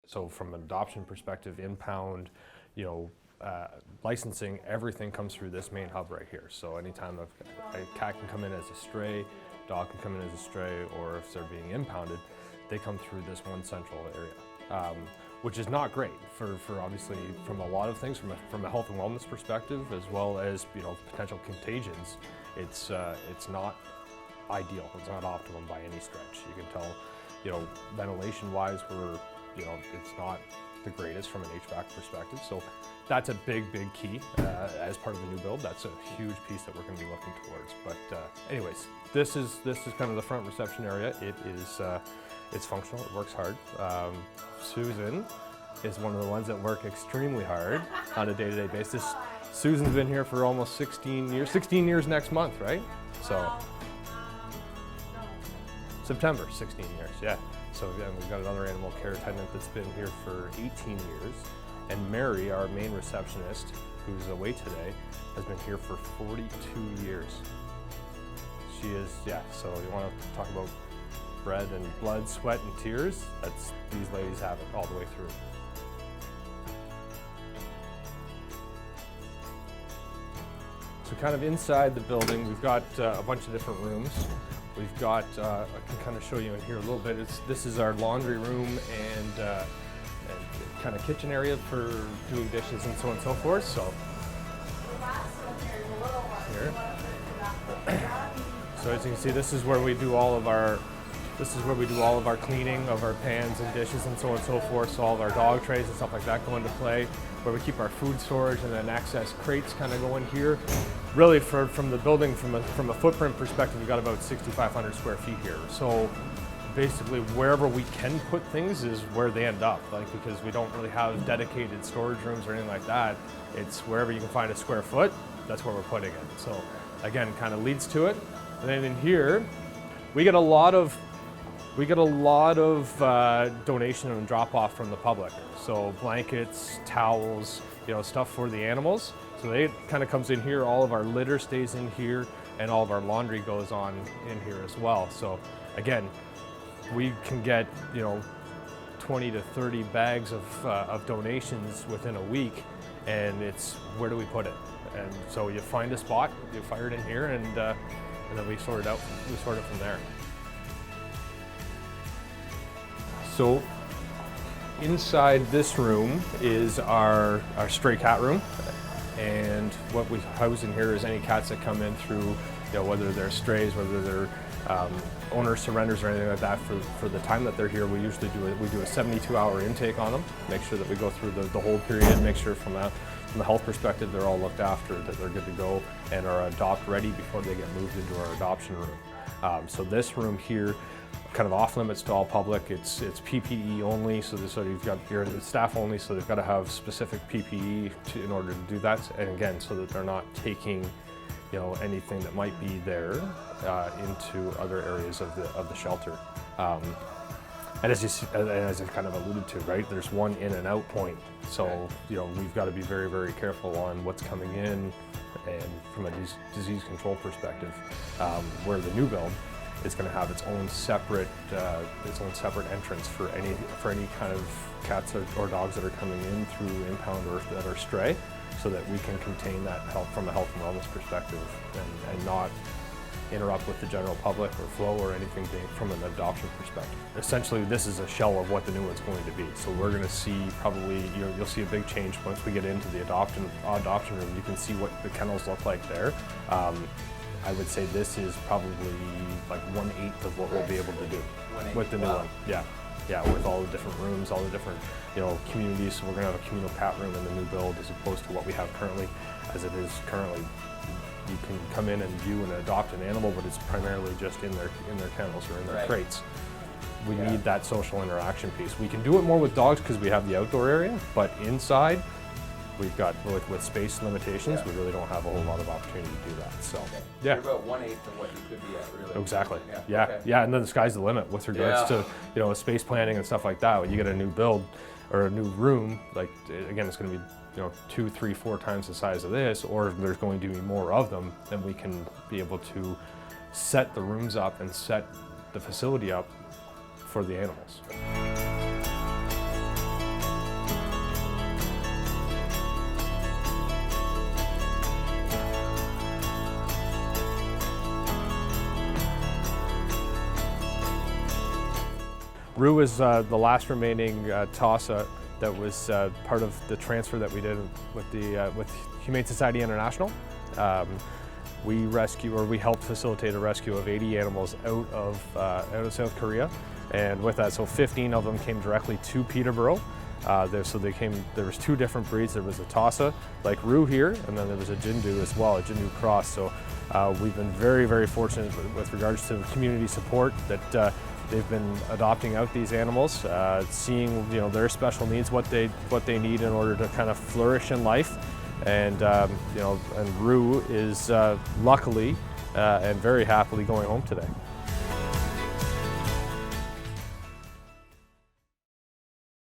So from an adoption perspective, impound, licensing, everything comes through this main hub right here. So anytime a cat can come in as a stray, dog can come in as a stray, or if they're being impounded, they come through this one central area, which is not great for obviously from a lot of things, from a health and wellness perspective, as well as potential contagions. It's not ideal. It's not optimum by any stretch. You can tell, ventilation-wise, it's not the greatest from an HVAC perspective. So that's a big key as part of the new build. That's a huge piece that we're going to be looking towards. But anyways, this is kind of the front reception area. It's functional. It works hard. Susan is one of the ones that work extremely hard on a day-to-day basis. Susan's been here for almost 16 years. 16 years next month, right? So September, 16 years, yeah. So again, we've got another animal care attendant that's been here for 18 years. And Mary, our main receptionist, who's away today, has been here for 42 years. She is, yeah, so you want to talk about bread and blood, sweat and tears, these ladies have it all the way through. So kind of inside the building, we've got a bunch of different rooms. We've got, I can kind of show you in here a little bit. This is our laundry room and kind of kitchen area for doing dishes and so on and so forth. So here. So as you can see, this is where we do all of our cleaning of our pans and dishes and so on and so forth. So all of our dog trays and stuff like that go into play, where we keep our food storage, and then access crates kind of go in here. Really, from the building, from a footprint perspective, we've got about 6,500 square feet here. So basically, wherever we can put things is where they end up. Because we don't really have dedicated storage rooms or anything like that. It's wherever you can find a square foot, that's where we're putting it. So again, kind of leads to it. And then in here, we get a lot of donation and drop off from the public. So blankets, towels, stuff for the animals. So they kind of comes in here. All of our litter stays in here, and all of our laundry goes on in here as well. So again, we can get 20 to 30 bags of donations within a week, and it's where do we put it? And so you find a spot, you fire it in here, and then we sort it out. We sort it from there. So inside this room is our stray cat room, and what we house in here is any cats that come in through, whether they're strays, whether they're owner surrenders or anything like that. For the time that they're here, we usually do a 72-hour intake on them, make sure that we go through the whole period, make sure from a health perspective they're all looked after, that they're good to go and are adopt ready before they get moved into our adoption room. So this room here, kind of off limits to all public. It's PPE only, so you've got your staff only, so they've got to have specific PPE in order to do that. And again, so that they're not taking, anything that might be there into other areas of the shelter. And as I've kind of alluded to, right, there's one in and out point. So we've got to be very, very careful on what's coming in, and from a disease control perspective, where the new build is going to have its own separate entrance for any kind of cats or dogs that are coming in through impound or that are stray, so that we can contain that from a health and wellness perspective, and not interrupt with the general public or flow or anything from an adoption perspective. Essentially, this is a shell of what the new one's going to be. So we're going to see probably, you'll see a big change once we get into the adoption room. You can see what the kennels look like there. I would say this is probably like 1/8 of what we'll be able to do with the new one. Yeah, with all the different rooms, all the different communities. So we're going to have a communal cat room in the new build, as opposed to what we have currently. As it is currently, you can come in and view and adopt an animal, but it's primarily just in their kennels or in their crates. We need that social interaction piece. We can do it more with dogs because we have the outdoor area, but inside, we've got, with space limitations, we really don't have a whole lot of opportunity to do that. So, You're about 1/8 of what you could be at, really. Exactly. Yeah, and then the sky's the limit with regards to space planning and stuff like that. When you get a new build or a new room, like again, it's going to be 2, 3, 4 times the size of this, or if there's going to be more of them, then we can be able to set the rooms up and set the facility up for the animals. Rue is the last remaining Tossa that was part of the transfer that we did with Humane Society International. We helped facilitate a rescue of 80 animals out of South Korea, and with that, so 15 of them came directly to Peterborough. There was 2 different breeds. There was a Tossa, like Rue here, and then there was a Jindu as well, a Jindu cross. So we've been very, very fortunate with regards to community support that they've been adopting out these animals, seeing their special needs, what they need in order to kind of flourish in life, and and Rue is luckily and very happily going home today.